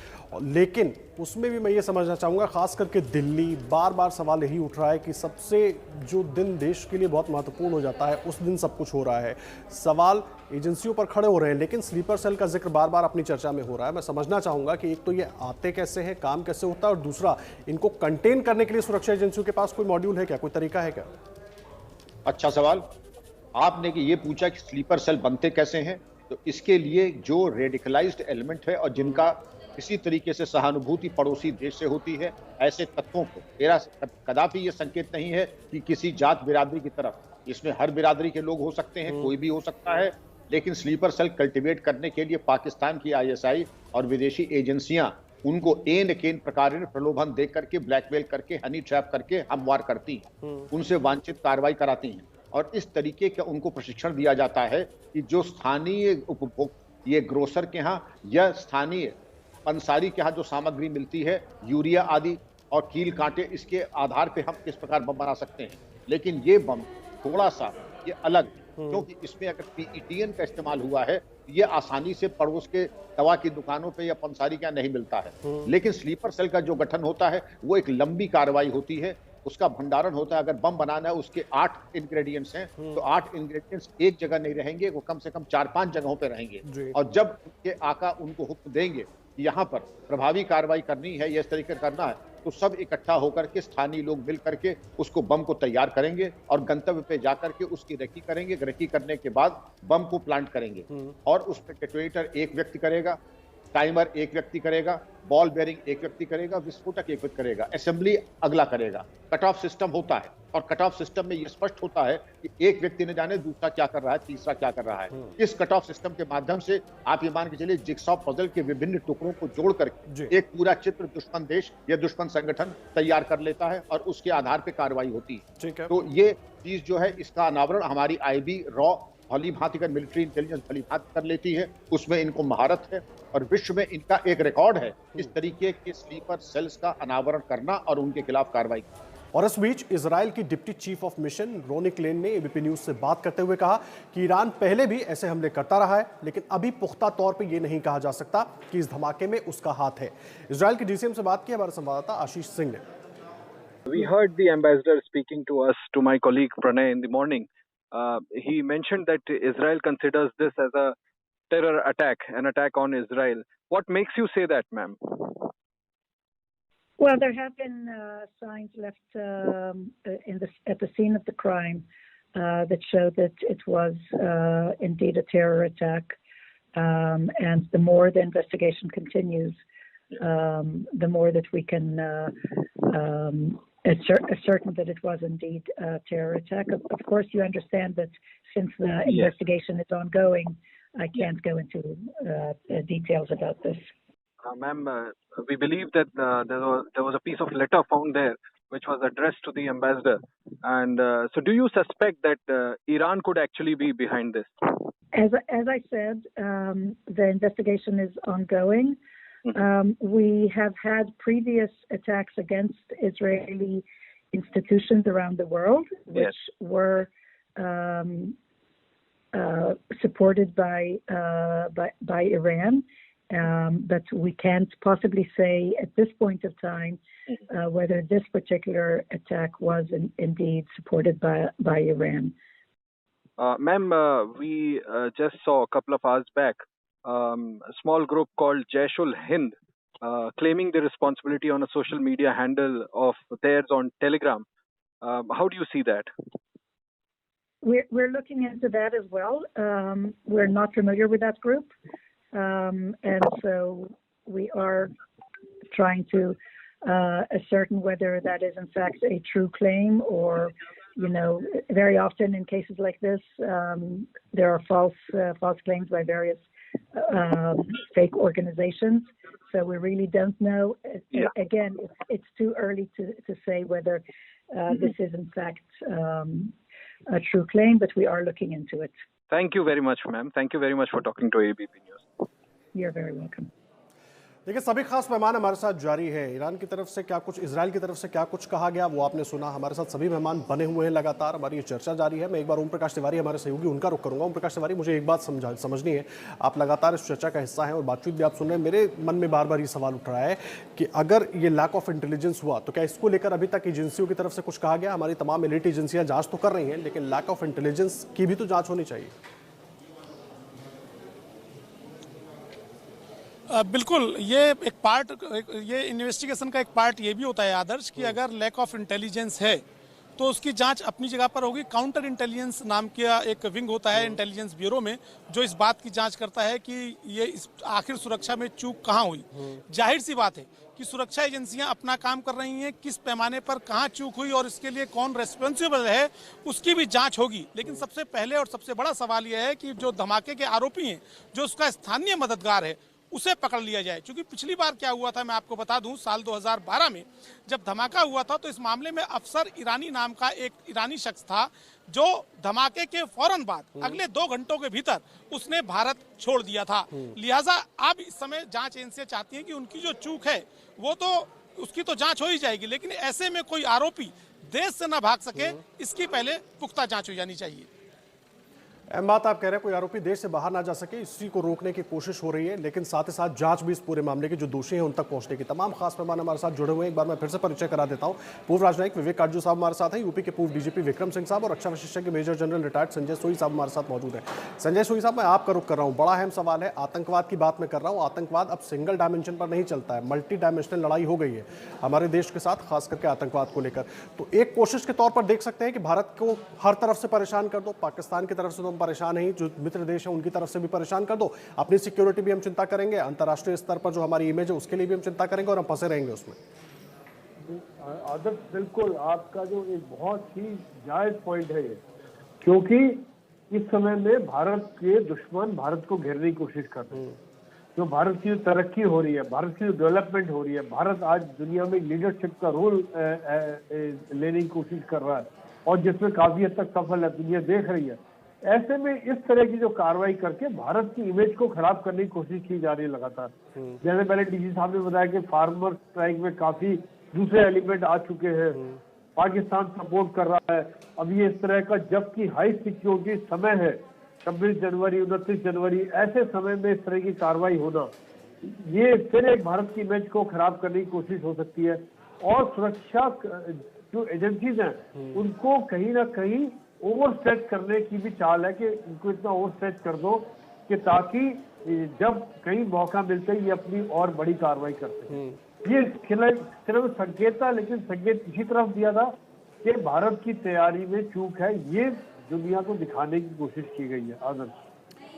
लेकिन उसमें भी मैं ये समझना चाहूँगा, खास करके दिल्ली, बार बार सवाल यही उठ रहा है कि सबसे जो दिन देश के लिए बहुत महत्वपूर्ण हो जाता है उस दिन सब कुछ हो रहा है। सवाल एजेंसियों पर खड़े हो रहे हैं, लेकिन स्लीपर सेल का जिक्र बार बार अपनी चर्चा में हो रहा है। मैं समझना चाहूँगा कि एक तो ये आते कैसे हैं, काम कैसे होता है, और दूसरा इनको कंटेन करने के लिए सुरक्षा एजेंसियों के पास कोई मॉड्यूल है क्या, कोई तरीका है क्या? अच्छा सवाल आपने कि ये पूछा कि स्लीपर सेल बनते कैसे हैं। तो इसके लिए जो रेडिकलाइज्ड एलिमेंट है और जिनका किसी तरीके से सहानुभूति पड़ोसी देश से होती है, ऐसे तत्वों को, मेरा कदापि ये संकेत नहीं है कि किसी जात बिरादरी की तरफ, इसमें हर बिरादरी के लोग हो सकते हैं, कोई भी हो सकता है, लेकिन स्लीपर सेल कल्टिवेट करने के लिए पाकिस्तान की ISI और विदेशी एजेंसियां उनको एन केन प्रकार प्रलोभन दे करके, ब्लैकमेल करके, हनी ट्रैप करके हमवार करती हैं, उनसे वांछित कार्रवाई कराती हैं, और इस तरीके का उनको प्रशिक्षण दिया जाता है कि जो स्थानीय उपभोग, ये ग्रोसर के यहाँ या स्थानीय पंसारी के यहाँ जो सामग्री मिलती है, यूरिया आदि और कील कांटे, इसके आधार पे हम किस प्रकार बम बना सकते हैं। लेकिन ये बम थोड़ा सा ये अलग, क्योंकि इसमें अगर PETN का इस्तेमाल हुआ है, ये आसानी से पड़ोस के दवा की दुकानों पे या पंसारी क्या नहीं मिलता है। लेकिन स्लीपर सेल का जो गठन होता है वो एक लंबी कार्रवाई होती है, उसका भंडारण होता है। अगर बम बनाना है, उसके 8 इंग्रेडिएंट्स हैं, तो 8 इंग्रेडिएंट्स एक जगह नहीं रहेंगे, वो कम से कम 4-5 जगहों पे रहेंगे। और जब उनके आका उनको हुक्म देंगे कि यहाँ पर प्रभावी कार्रवाई करनी है या इस तरीके करना है, तो सब इकट्ठा होकर के स्थानीय लोग मिल करके उसको बम को तैयार करेंगे और गंतव्य पे जाकर के उसकी रेकी करेंगे। रेकी करने के बाद बम को प्लांट करेंगे और उस पर डेटोनेटर एक व्यक्ति करेगा, टाइमर एक व्यक्ति करेगा, बॉल बेयरिंग एक व्यक्ति करेगा, विस्फोटक एक व्यक्ति करेगा, असेंबली अगला करेगा। कट ऑफ सिस्टम होता है और कट ऑफ सिस्टम में यह स्पष्ट होता है कि एक व्यक्ति ने जाने दूसरा क्या कर रहा है, तीसरा क्या कर रहा है। इस कट ऑफ सिस्टम के माध्यम से आप ये मान के चलिए जिगसॉ पजल के विभिन्न टुकड़ों को जोड़ करके एक पूरा चित्र दुश्मन देश या दुश्मन संगठन तैयार कर लेता है और उसके आधार पर कार्रवाई होती है। तो ये चीज जो है, इसका अनावरण हमारी आईबी रॉ भली भांति कर, मिलिट्री इंटेलिजेंस भली भांति कर लेती है, उसमें इनको महारत है और विश्व में इनका एक रिकॉर्ड है इस तरीके के स्लीपर सेल्स का अनावरण करना और उनके खिलाफ कार्रवाई। और इस बीच इजराइल की deputy chief of mission Rony Clein ने एबीपी न्यूज से बात करते हुए कहा कि ईरान पहले भी ऐसे हमले करता रहा है, लेकिन अभी पुख्ता तौर पे ये नहीं कहा जा सकता कि इस धमाके में उसका हाथ है। इजराइल के डीसीएम से बात की हमारे संवाददाता आशीष सिंह ने। We heard the ambassador speaking to us, to my colleague Pranay, in the morning. He mentioned that Israel considers this as a terror attack, an attack on Israel. What makes you say that, ma'am? Well, there have been signs left at the scene of the crime that show that it was indeed a terror attack. And the more the investigation continues, the more that we can ascertain that it was indeed a terror attack. Of course, you understand that since the investigation is ongoing, I can't go into details about this. Ma'am, we believe that there was a piece of letter found there which was addressed to the ambassador. And so do you suspect that Iran could actually be behind this? As I said, the investigation is ongoing. We have had previous attacks against Israeli institutions around the world, which were supported by Iran. But we can't possibly say at this point of time whether this particular attack was indeed supported by Iran. Ma'am, we just saw a couple of hours back a small group called Jaish-ul-Hind claiming the responsibility on a social media handle of theirs on Telegram. How do you see that? We're looking into that as well. We're not familiar with that group. And so we are trying to ascertain whether that is in fact a true claim or, you know, very often in cases like this, there are false claims by various fake organizations. So we really don't know. Again, it's too early to say whether this is in fact a true claim, but we are looking into it. Thank you very much, ma'am. Thank you very much for talking to ABP News. You're very welcome. देखिए, सभी खास मेहमान हमारे साथ जारी है। Iran की तरफ से क्या कुछ, इजराइल की तरफ से क्या कुछ कहा गया वो आपने सुना। हमारे साथ सभी मेहमान बने हुए हैं, लगातार हमारी ये चर्चा जारी है। मैं एक बार ओम प्रकाश तिवारी हमारे सहयोगी उनका रुख करूंगा। ओम प्रकाश तिवारी, मुझे एक बात समझनी है, आप लगातार इस चर्चा का हिस्सा हैं और बातचीत भी आप सुन रहे हैं। मेरे मन में बार बार ये सवाल उठ रहा है कि अगर ये लैक ऑफ इंटेलिजेंस हुआ तो क्या इसको लेकर अभी तक एजेंसियों की तरफ से कुछ कहा गया? हमारी तमाम एलिट एजेंसियां जांच तो कर रही हैं, लेकिन लैक ऑफ इंटेलिजेंस की भी तो जांच होनी चाहिए। बिल्कुल, ये एक पार्ट, ये इन्वेस्टिगेशन का एक पार्ट ये भी होता है आदर्श कि अगर लैक ऑफ इंटेलिजेंस है तो उसकी जांच अपनी जगह पर होगी। काउंटर इंटेलिजेंस नाम का एक विंग होता है इंटेलिजेंस ब्यूरो में, जो इस बात की जांच करता है कि ये आखिर सुरक्षा में चूक कहाँ हुई। जाहिर सी बात है कि सुरक्षा एजेंसियां अपना काम कर रही हैं, किस पैमाने पर कहाँ चूक हुई और इसके लिए कौन रेस्पॉन्सिबल है उसकी भी जांच होगी। लेकिन सबसे पहले और सबसे बड़ा सवाल यह है कि जो धमाके के आरोपी हैं, जो उसका स्थानीय मददगार है, उसे पकड़ लिया जाए। क्योंकि पिछली बार क्या हुआ था, मैं आपको बता दूं, साल 2012 में जब धमाका हुआ था तो इस मामले में अफसर ईरानी नाम का एक ईरानी शख्स था, जो धमाके के फौरन बाद अगले 2 घंटों के भीतर उसने भारत छोड़ दिया था। लिहाजा अब इस समय जांच एजेंसियां चाहती हैं कि उनकी जो चूक है वो तो उसकी तो जांच हो ही जाएगी, लेकिन ऐसे में कोई आरोपी देश से न भाग सके, इसकी पहले पुख्ता जांच हो जानी चाहिए। अहम बात आप कह रहे हैं, कोई आरोपी देश से बाहर ना जा सके, इसी को रोकने की कोशिश हो रही है, लेकिन साथ ही साथ जांच भी इस पूरे मामले के जो दोषी हैं उन तक पहुंचने की। तमाम खास मेहमान हमारे साथ जुड़े हुए हैं। एक बार मैं फिर से परिचय करा देता हूं। पूर्व राजनयिक विवेक काटजू साहब हमारे साथ हैं, यूपी के पूर्व डीजीपी विक्रम सिंह साहब और रक्षा विशेषज्ञ मेजर जनरल रिटायर्ड संजय सोई साहब हमारे साथ मौजूद है। संजय सोई साहब, मैं आपका रुख कर रहा हूँ। बड़ा अहम सवाल है, आतंकवाद की बात मैं कर रहा हूँ। आतंकवाद अब सिंगल डायमेंशन पर नहीं चलता है, मल्टी डायमेंशनल लड़ाई हो गई है हमारे देश के साथ, खास करके आतंकवाद को लेकर। तो एक कोशिश के तौर पर देख सकते हैं कि भारत को हर तरफ से परेशान कर दो, पाकिस्तान की तरफ से तो हम परेशान हैं, जो मित्र देश हैं उनकी तरफ से भी परेशान कर दो, अपनी सिक्योरिटी भी हम चिंता करेंगे, अंतर्राष्ट्रीय स्तर पर जो हमारी इमेज है उसके लिए भी हम चिंता करेंगे और हम फंसे रहेंगे उसमें। आदर्श, बिल्कुल आपका जो एक बहुत ही जायज पॉइंट है ये, क्योंकि इस समय में भारत के दुश्मन भारत को घेरने की कोशिश कर रहे हैं। जो भारत की जो तरक्की हो रही है, भारत की जो डेवलपमेंट हो रही है, भारत आज दुनिया में लीडरशिप का रोल लेने की कोशिश कर रहा है और जिसमें काफी हद तक सफल है, दुनिया देख रही है। ऐसे में इस तरह की जो कार्रवाई करके भारत की इमेज को खराब करने की कोशिश की जा रही है लगातार। जैसे पहले डीजी साहब ने बताया कि फार्मर स्ट्राइक में काफी दूसरे एलिमेंट आ चुके हैं, पाकिस्तान सपोर्ट कर रहा है। अब ये इस तरह का, जबकि हाई सिक्योरिटी समय है, 26 जनवरी 29 जनवरी, ऐसे समय में इस तरह की कार्रवाई होना, ये फिर एक भारत की इमेज को खराब करने की कोशिश हो सकती है। और सुरक्षा जो एजेंसीज हैं उनको कहीं ना कहीं ओवरस्ट्रेच करने की भी चाल है कि इनको इतना ओवरस्ट्रेच कर दो कि ताकि जब कहीं मौका मिलते ही ये अपनी और बड़ी कार्रवाई करते हैं। ये सिर्फ संकेत था, लेकिन संकेत इसी तरफ दिया था कि भारत की तैयारी में चूक है, ये दुनिया को दिखाने की कोशिश की गई है। आनंद,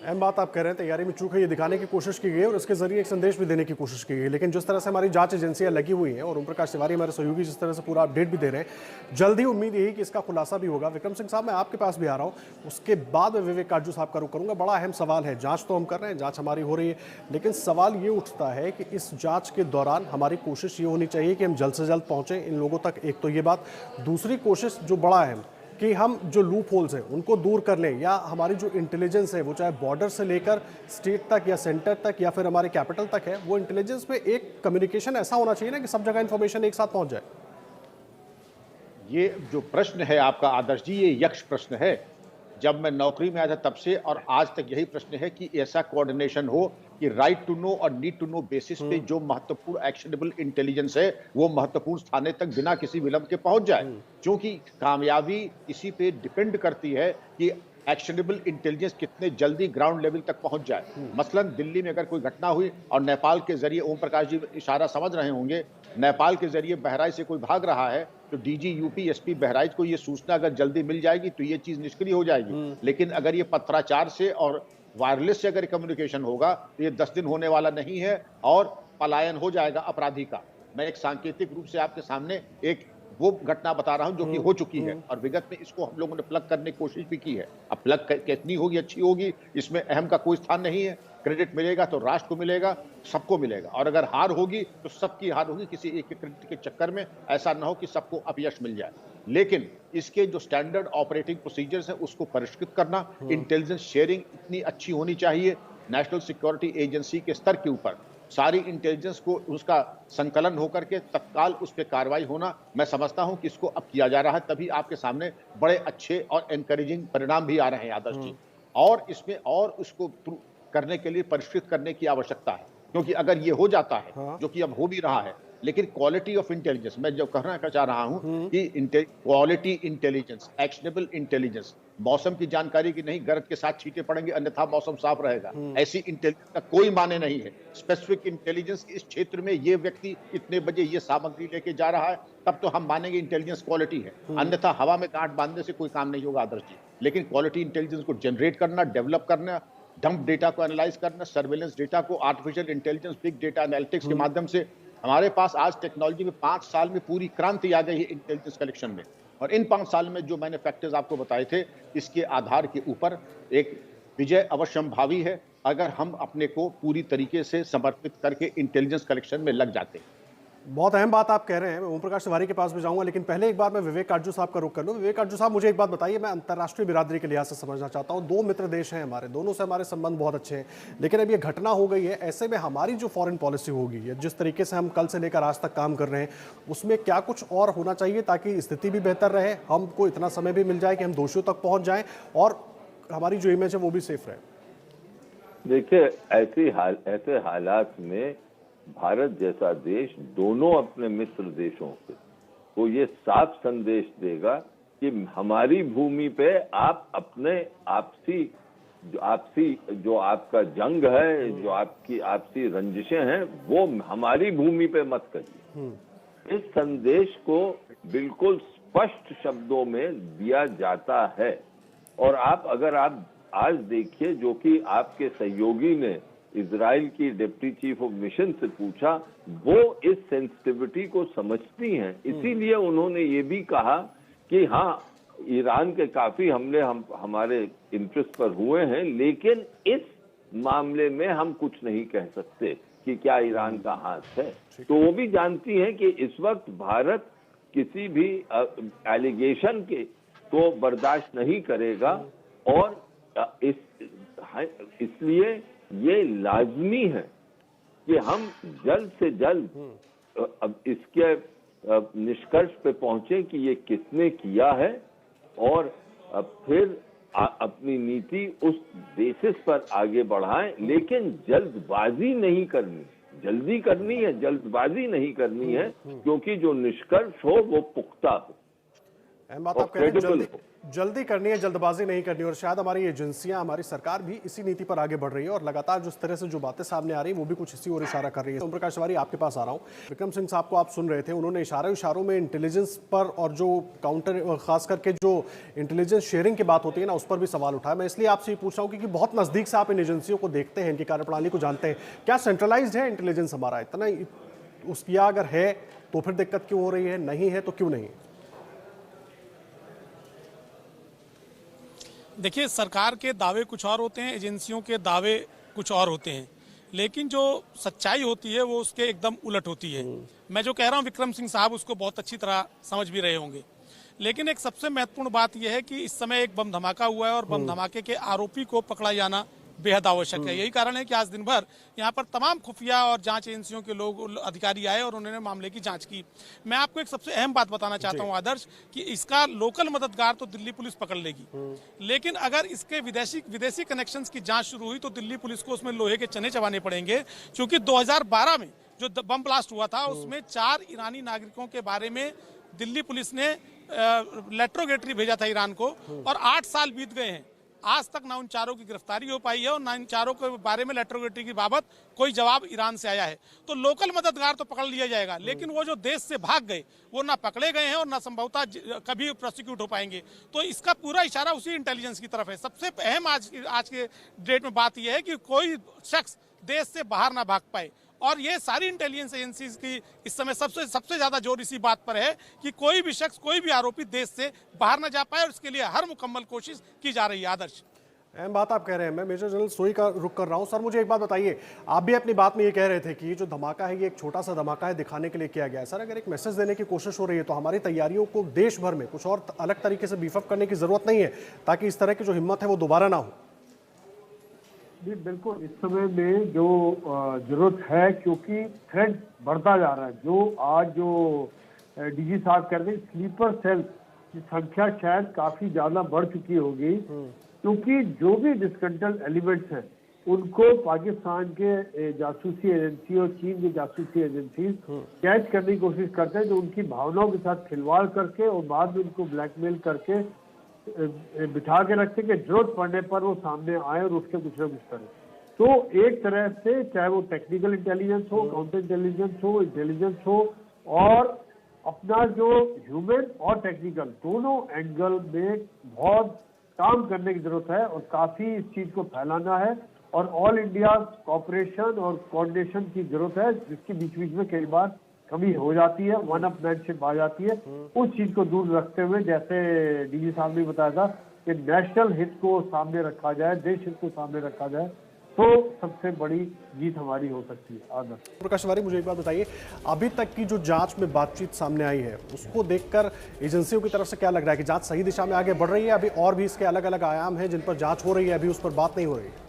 अहम बात आप कह रहे हैं, तैयारी में चूक है, ये दिखाने की कोशिश की गई है और इसके जरिए एक संदेश भी देने की कोशिश की गई है। लेकिन जिस तरह से हमारी जांच एजेंसियां लगी हुई हैं और ओम प्रकाश तिवारी हमारे सहयोगी जिस तरह से पूरा अपडेट भी दे रहे हैं, जल्द ही उम्मीद यही कि इसका खुलासा भी होगा। विक्रम सिंह साहब, मैं आपके पास भी आ रहा हूँ, उसके बाद मैं विवेक काटजू साहब का रुख करूंगा। बड़ा अहम सवाल है, जांच तो हम कर रहे हैं, जांच हमारी हो रही है, लेकिन सवाल ये उठता है कि इस जांच के दौरान हमारी कोशिश ये होनी चाहिए कि हम जल्द से जल्द पहुंचे इन लोगों तक। एक तो ये बात, दूसरी कोशिश जो बड़ा अहम कि हम जो लूप होल्स हैं उनको दूर कर लें, या हमारी जो इंटेलिजेंस है वो चाहे बॉर्डर से लेकर स्टेट तक या सेंटर तक या फिर हमारे कैपिटल तक है, वो इंटेलिजेंस में एक कम्युनिकेशन ऐसा होना चाहिए ना कि सब जगह इंफॉर्मेशन एक साथ पहुंच जाए। ये जो प्रश्न है आपका आदर्श जी, ये यक्ष प्रश्न है। जब मैं नौकरी में आया था तब से और आज तक यही प्रश्न है कि ऐसा कोऑर्डिनेशन हो कि राइट टू नो और नीड टू नो बेसिस पे जो महत्वपूर्ण एक्शनेबल इंटेलिजेंस है वो महत्वपूर्ण स्थाने तक बिना किसी विलंब के पहुंच जाए। क्योंकि कामयाबी इसी पे डिपेंड करती है कि एक्शनेबल इंटेलिजेंस कितने जल्दी ग्राउंड लेवल तक पहुंच जाए। मसलन दिल्ली में अगर कोई घटना हुई और नेपाल के जरिए, ओम प्रकाश जी इशारा समझ रहे होंगे, नेपाल के जरिए बहराइच से कोई भाग रहा है तो डीजी यूपी एसपी बहराइच को ये सूचना अगर जल्दी मिल जाएगी तो ये चीज निष्क्रिय हो जाएगी। लेकिन अगर ये पत्राचार से और वायरलेस से अगर कम्युनिकेशन होगा तो ये 10 दिन होने वाला नहीं है और पलायन हो जाएगा अपराधी का। मैं एक सांकेतिक रूप से आपके सामने एक वो घटना बता रहा हूं जो कि हो चुकी है और विगत में इसको हम लोगों ने प्लग करने की कोशिश भी की है। अब प्लग कितनी होगी, अच्छी होगी, इसमें अहम का कोई स्थान नहीं है। क्रेडिट मिलेगा तो राष्ट्र को मिलेगा, सबको मिलेगा, और अगर हार होगी तो सबकी हार होगी। किसी एक क्रेडिट के चक्कर में ऐसा ना हो कि सबको अपयश मिल जाए। लेकिन इसके जो स्टैंडर्ड ऑपरेटिंग प्रोसीजर्स है उसको परिष्कृत करना, इंटेलिजेंस शेयरिंग इतनी अच्छी होनी चाहिए नेशनल सिक्योरिटी एजेंसी के स्तर के ऊपर, सारी इंटेलिजेंस को उसका संकलन होकर के तत्काल उस पर कार्रवाई होना, मैं समझता हूं कि इसको अब किया जा रहा है। तभी आपके सामने बड़े अच्छे और एनकरेजिंग परिणाम भी आ रहे हैं आदर्श जी। और इसमें और उसको करने के लिए परिष्कृत करने की आवश्यकता है, क्योंकि अगर ये हो जाता है जो कि अब हो भी रहा है, लेकिन क्वालिटी ऑफ इंटेलिजेंस, मैं जो कहना चाह रहा हूं कि क्वालिटी इंटेलिजेंस, एक्शनेबल इंटेलिजेंस, मौसम की जानकारी की नहीं, गरज के साथ छींटे पड़ेंगे अन्यथा मौसम साफ रहेगा, ऐसी इंटेलिजेंस का कोई माने नहीं है। स्पेसिफिक इंटेलिजेंस इस क्षेत्र में ये व्यक्ति इतने बजे ये सामग्री लेके जा रहा है, तब तो हम मानेंगे इंटेलिजेंस क्वालिटी है, अन्यथा हवा में गांठ बांधने से कोई काम नहीं होगा आदर्श जी। लेकिन क्वालिटी इंटेलिजेंस को जनरेट करना, डेवलप करना, डंप डेटा को एनालाइज करना, सर्वेलेंस डेटा को artificial intelligence, big data analytics के माध्यम से, हमारे पास आज टेक्नोलॉजी में 5 साल में पूरी क्रांति आ गई है इंटेलिजेंस कलेक्शन में। और इन 5 साल में जो मैंने फैक्टर्स आपको बताए थे, इसके आधार के ऊपर एक विजय अवश्यंभावी है अगर हम अपने को पूरी तरीके से समर्पित करके इंटेलिजेंस कलेक्शन में लग जाते हैं। बहुत अहम बात आप कह रहे हैं, मैं ओम प्रकाश तिवारी के पास भी जाऊंगा, लेकिन पहले एक बार मैं विवेक काटजू साहब का रुख कर लूं। विवेक काटजू साहब, मुझे एक बात बताइए, मैं अंतर्राष्ट्रीय बिरादरी के लिहाज से समझना चाहता हूं। 2 मित्र देश हैं हमारे, दोनों से हमारे संबंध बहुत अच्छे हैं, लेकिन अब ये घटना हो गई है, ऐसे में हमारी जो फॉरेन पॉलिसी होगी, जिस तरीके से हम कल से लेकर आज तक काम कर रहे हैं, उसमें क्या कुछ और होना चाहिए ताकि स्थिति भी बेहतर रहे, हमको इतना समय भी मिल जाए कि हम दोषियों तक पहुंच जाएं और हमारी जो इमेज है वो भी सेफ रहे? देखिए, ऐसे हालात में भारत जैसा देश दोनों अपने मित्र देशों को ये साफ संदेश देगा कि हमारी भूमि पे आप अपने आपसी जो आपका जंग है, जो आपकी आपसी रंजिशें हैं, वो हमारी भूमि पे मत करिए। इस संदेश को बिल्कुल स्पष्ट शब्दों में दिया जाता है। और अगर आप आज देखिए, जो कि आपके सहयोगी ने इजराइल की डिप्टी चीफ ऑफ मिशन से पूछा, वो इस सेंसिटिविटी को समझती हैं, इसीलिए उन्होंने ये भी कहा कि हाँ, ईरान के काफी हमले हमारे इंटरेस्ट पर हुए हैं, लेकिन इस मामले में हम कुछ नहीं कह सकते कि क्या ईरान का हाथ है। तो वो भी जानती हैं कि इस वक्त भारत किसी भी एलिगेशन के तो बर्दाश्त नहीं करेगा, और इसलिए ये लाजमी है कि हम जल्द से जल्द अब इसके निष्कर्ष पे पहुंचे कि ये किसने किया है, और फिर अपनी नीति उस बेसिस पर आगे बढ़ाएं, लेकिन जल्दबाजी नहीं करनी। जल्दी करनी है, जल्दबाजी नहीं करनी है, क्योंकि जो निष्कर्ष हो वो पुख्ता हो। बात आप कह रहे हैं जल्दी करनी है, जल्दबाजी नहीं करनी, और शायद हमारी एजेंसियां, हमारी सरकार भी इसी नीति पर आगे बढ़ रही है, और लगातार जिस तरह से जो बातें सामने आ रही है वो भी कुछ इसी ओर इशारा कर रही है। ओम प्रकाश तिवारी, आपके पास आ रहा हूं। विक्रम सिंह साहब को आप सुन रहे थे, उन्होंने इशारों में इंटेलिजेंस पर और जो काउंटर, खास करके जो इंटेलिजेंस शेयरिंग की बात होती है ना, उस पर भी सवाल उठाया। मैं इसलिए आपसे ये पूछ रहा हूँ क्योंकि बहुत नजदीक से आप इन एजेंसियों को देखते हैं, इनकी कार्यप्रणाली को जानते हैं। क्या सेंट्रलाइज्ड है इंटेलिजेंस हमारा इतना? उसकी अगर है तो फिर दिक्कत क्यों हो रही है, नहीं है तो क्यों नहीं? देखिए, सरकार के दावे कुछ और होते हैं, एजेंसियों के दावे कुछ और होते हैं, लेकिन जो सच्चाई होती है वो उसके एकदम उलट होती है। मैं जो कह रहा हूँ, विक्रम सिंह साहब उसको बहुत अच्छी तरह समझ भी रहे होंगे, लेकिन एक सबसे महत्वपूर्ण बात यह है कि इस समय एक बम धमाका हुआ है और बम धमाके के आरोपी को पकड़ा जाना बेहद आवश्यक है। यही कारण है कि आज दिन भर यहाँ पर तमाम खुफिया और जांच एजेंसियों के लोग, अधिकारी आए और उन्होंने मामले की जांच की। मैं आपको एक सबसे अहम बात बताना चाहता हूँ आदर्श, कि इसका लोकल मददगार तो दिल्ली पुलिस पकड़ लेगी, लेकिन अगर इसके विदेशी कनेक्शंस की जांच शुरू हुई तो दिल्ली पुलिस को उसमें लोहे के चने चबाने पड़ेंगे, क्योंकि 2012 में जो बम ब्लास्ट हुआ था उसमें 4 ईरानी नागरिकों के बारे में दिल्ली पुलिस ने लेटरोगेटरी भेजा था ईरान को, और 8 साल बीत गए हैं, आज तक ना उन चारों की गिरफ्तारी हो पाई है और ना इन चारों के बारे में लेटरोगेटरी की बाबत कोई जवाब ईरान से आया है। तो लोकल मददगार तो पकड़ लिया जाएगा, लेकिन वो जो देश से भाग गए वो ना पकड़े गए हैं और ना संभवतः कभी प्रोसिक्यूट हो पाएंगे। तो इसका पूरा इशारा उसी इंटेलिजेंस की तरफ है। सबसे अहम आज के डेट में बात यह है कि कोई शख्स देश से बाहर ना भाग पाए, और ये सारी इंटेलिजेंस एजेंसीज की इस समय सबसे ज्यादा जोर इसी बात पर है कि कोई भी शख्स, कोई भी आरोपी देश से बाहर न जा पाए, और इसके लिए हर मुकम्मल कोशिश की जा रही है। आदर्श, अहम बात आप कह रहे हैं। मैं मेजर जनरल सोई का रुख कर रहा हूं। सर, मुझे एक बात बताइए, आप भी अपनी बात में ये कह रहे थे कि ये जो धमाका है ये एक छोटा सा धमाका है, दिखाने के लिए किया गया है। सर, अगर एक मैसेज देने की कोशिश हो रही है तो हमारी तैयारियों को देश भर में कुछ और अलग तरीके से बीफ अप करने की जरूरत नहीं है, ताकि इस तरह की जो हिम्मत है वो दोबारा ना हो? जी बिल्कुल, इस समय में जो जरूरत है, क्योंकि थ्रेट बढ़ता जा रहा है। जो आज जो डीजी साहब कह रहे हैं, स्लीपर सेल की संख्या शायद काफी ज्यादा बढ़ चुकी होगी, क्योंकि जो भी डिस्कंटेंट एलिमेंट्स हैं उनको पाकिस्तान के जासूसी एजेंसी और चीन की जासूसी एजेंसी कैच करने की कोशिश करते हैं, जो उनकी भावनाओं के साथ खिलवाड़ करके और बाद में उनको ब्लैकमेल करके बिठा के रखते कि जरूरत पड़ने पर वो सामने आए और उसके कुछ ना कुछ करें। तो एक तरह से चाहे वो टेक्निकल इंटेलिजेंस हो, काउंटर इंटेलिजेंस हो, और अपना जो ह्यूमन और टेक्निकल दोनों एंगल में बहुत काम करने की जरूरत है, और काफी इस चीज को फैलाना है, और ऑल इंडिया कोऑपरेशन और कोऑर्डिनेशन की जरूरत है, जिसके बीच में कई बार कमी हो जाती है, वन अप मैनशिप आ जाती है। उस चीज को दूर रखते हुए, जैसे डीजी साहब ने बताया था कि नेशनल हित को सामने रखा जाए, देश हित को सामने रखा जाए, तो सबसे बड़ी जीत हमारी हो सकती है। आदर्श प्रकाश तिवारी, मुझे एक बात बताइए, अभी तक की जो जांच में बातचीत सामने आई है उसको देखकर एजेंसियों की तरफ से क्या लग रहा है कि जांच सही दिशा में आगे बढ़ रही है? अभी और भी इसके अलग अलग आयाम हैं जिन पर जांच हो रही है, अभी उस पर बात नहीं हो रही है?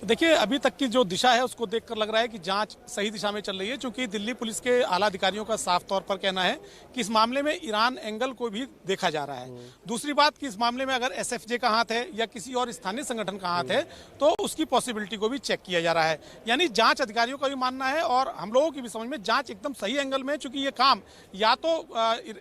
देखिए, अभी तक की जो दिशा है उसको देखकर लग रहा है कि जांच सही दिशा में चल रही है, क्योंकि दिल्ली पुलिस के आला अधिकारियों का साफ तौर पर कहना है कि इस मामले में ईरान एंगल को भी देखा जा रहा है। दूसरी बात कि इस मामले में अगर एसएफजे का हाथ है या किसी और स्थानीय संगठन का हाथ है तो उसकी पॉसिबिलिटी को भी चेक किया जा रहा है। यानी जांच अधिकारियों का भी मानना है और हम लोगों की भी समझ में जांच एकदम सही एंगल में है, चूंकि ये काम या तो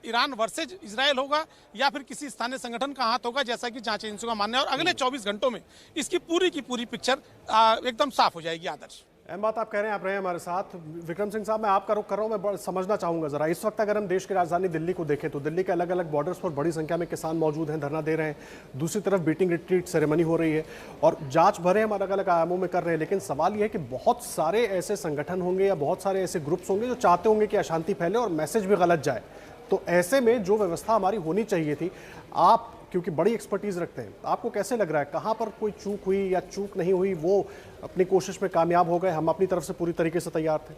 ईरान वर्सेज इजराइल होगा या फिर किसी स्थानीय संगठन का हाथ होगा, जैसा कि जांच एजेंसियों का मानना है, और अगले 24 घंटों में इसकी पूरी की पूरी पिक्चर एकदम साफ हो जाएगी। आदर्श। अहम बात आप कह रहे हैं, आप रहे हैं हमारे साथ। विक्रम सिंह साहब, मैं आपका रुख कर रहा हूं, मैं समझना चाहूंगा जरा, इस वक्त अगर हम देश की राजधानी दिल्ली को देखें तो दिल्ली के अलग अलग बॉर्डर्स पर बड़ी संख्या में किसान मौजूद हैं, धरना दे रहे हैं, दूसरी तरफ बीटिंग रिट्रीट सेरेमनी हो रही है और जांच भरे हम अलग अलग आयामों में कर रहे हैं। लेकिन सवाल यह है कि बहुत सारे ऐसे संगठन होंगे या बहुत सारे ऐसे ग्रुप्स होंगे जो चाहते होंगे कि अशांति फैले और मैसेज भी गलत जाए। तो ऐसे में जो व्यवस्था हमारी होनी चाहिए थी, आप क्योंकि बड़ी एक्सपर्टीज रखते हैं, आपको कैसे लग रहा है कहां पर कोई चूक हुई या चूक नहीं हुई, वो अपनी कोशिश में कामयाब हो गए, हम अपनी तरफ से पूरी तरीके से तैयार थे?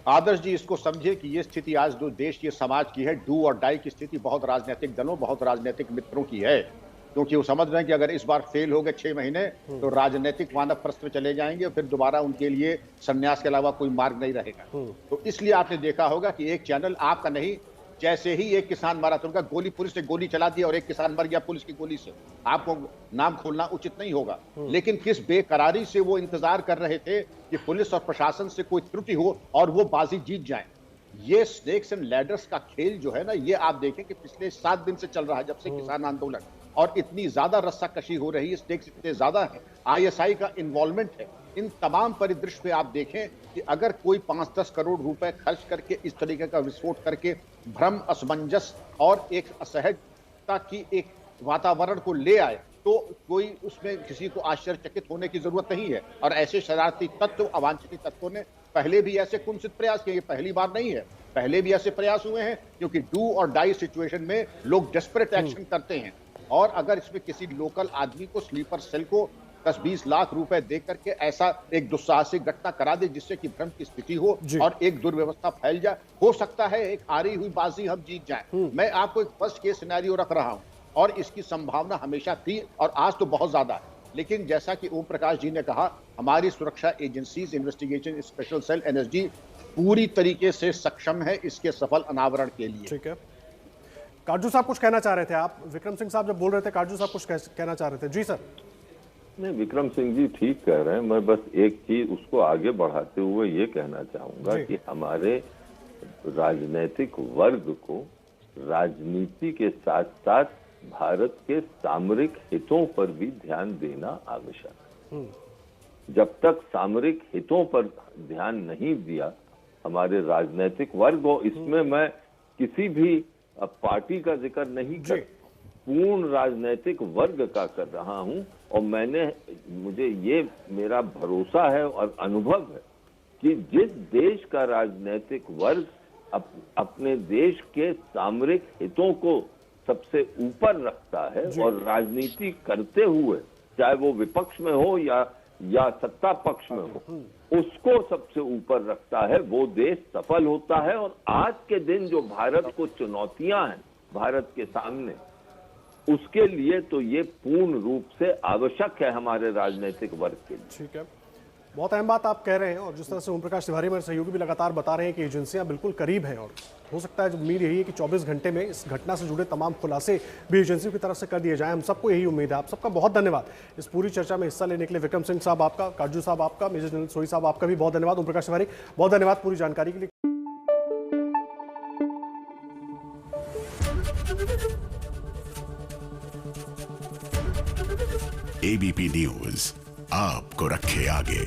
आदर्श जी, इसको समझे कि ये स्थिति आज जो देश ये समाज की है, डू और डाई की स्थिति बहुत राजनीतिक दलों, बहुत राजनीतिक मित्रों की है, क्योंकि वो समझ रहे हैं कि अगर इस बार फेल हो गए 6 महीने तो राजनीतिक वानप्रस्थ में चले जाएंगे और फिर दोबारा उनके लिए संन्यास के अलावा कोई मार्ग नहीं रहेगा। तो इसलिए आपने देखा होगा कि एक चैनल आपका नहीं, जैसे ही एक किसान मारा तो उनका गोली, पुलिस ने गोली चला दी और एक किसान मर गया पुलिस की गोली से, आपको नाम खोलना उचित नहीं होगा। लेकिन किस बेकरारी से वो इंतजार कर रहे थे कि पुलिस और प्रशासन से कोई त्रुटि हो और वो बाजी जीत जाए। ये स्नेक्स एंड लैडर्स का खेल जो है ना, ये आप देखें कि पिछले 7 दिन से चल रहा है, जब से किसान आंदोलन, और इतनी ज्यादा रस्साकशी हो रही है, स्टेक्स इतने ज्यादा है, आईएसआई का इन्वॉल्वमेंट है। इन तमाम परिदृश्य पे आप देखें कि अगर कोई 5-10 करोड़ रुपए खर्च करके इस तरीके का विस्फोट करके भ्रम, असमंजस और एक असहजता की एक वातावरण को ले आए तो कोई उसमें किसी को आश्चर्यचकित होने की जरूरत नहीं है। और ऐसे शरारती तत्व, अवांछित तत्वों ने पहले भी ऐसे कुंसित प्रयास किए, ये पहली बार नहीं है, पहले भी ऐसे प्रयास हुए हैं, क्योंकि डू और डाई सिचुएशन में लोग डेस्परेट एक्शन करते हैं। और अगर इसमें किसी लोकल आदमी को, स्लीपर सेल को 10-20 लाख रुपए दे करके ऐसा एक दुस्साहसिक घटना करा दे जिससे कि भ्रम की स्थिति हो और एक दुर्व्यवस्था फैल जाए, हो सकता है एक हारी हुई बाजी हम जीत जाएं। मैं आपको एक फर्स्ट केस सिनेरियो रख रहा हूं और इसकी संभावना हमेशा थी और आज तो बहुत ज्यादा है। लेकिन जैसा कि ओम प्रकाश जी ने कहा, हमारी सुरक्षा agencies, investigation special cell, NSD पूरी तरीके से सक्षम है इसके सफल अनावरण के लिए। ठीक है, काजू साहब कुछ कहना चाह रहे थे आप? विक्रम सिंह साहब जब बोल रहे थे, काजू साहब कुछ कहना चाह रहे थे। जी सर। नहीं, विक्रम सिंह जी ठीक कह रहे हैं। मैं बस एक चीज उसको आगे बढ़ाते हुए ये कहना चाहूंगा कि हमारे राजनीतिक वर्ग को राजनीति के साथ साथ भारत के सामरिक हितों पर भी ध्यान देना आवश्यक है। जब तक सामरिक हितों पर ध्यान नहीं दिया हमारे राजनीतिक वर्ग, और इसमें मैं किसी भी पार्टी का जिक्र नहीं कर, पूर्ण राजनीतिक वर्ग का कर रहा हूं। और मुझे ये मेरा भरोसा है और अनुभव है कि जिस देश का राजनीतिक वर्ग अपने देश के सामरिक हितों को सबसे ऊपर रखता है और राजनीति करते हुए, चाहे वो विपक्ष में हो या सत्ता पक्ष में हो, उसको सबसे ऊपर रखता है, वो देश सफल होता है। और आज के दिन जो भारत को चुनौतियां हैं भारत के सामने, उसके लिए तो ये पूर्ण रूप से आवश्यक है हमारे राजनीतिक वर्ग के लिए। ठीक है, बहुत अहम बात आप कह रहे हैं। और जिस तरह से ओम प्रकाश तिवारी मेरे सहयोगी भी लगातार बता रहे हैं कि एजेंसियां बिल्कुल करीब हैं और हो सकता है, उम्मीद यही है कि 24 घंटे में इस घटना से जुड़े तमाम खुलासे भी एजेंसियों की तरफ से कर दिए जाएं। हम सबको यही उम्मीद है। आप सबका बहुत धन्यवाद इस पूरी चर्चा में हिस्सा लेने के लिए। विक्रम सिंह साहब आपका, काजू साहब आपका, मेजर जनरल सोई साहब आपका भी बहुत धन्यवाद, ओम प्रकाश तिवारी बहुत धन्यवाद पूरी जानकारी के लिए। एबीपी न्यूज आपको रखे आगे।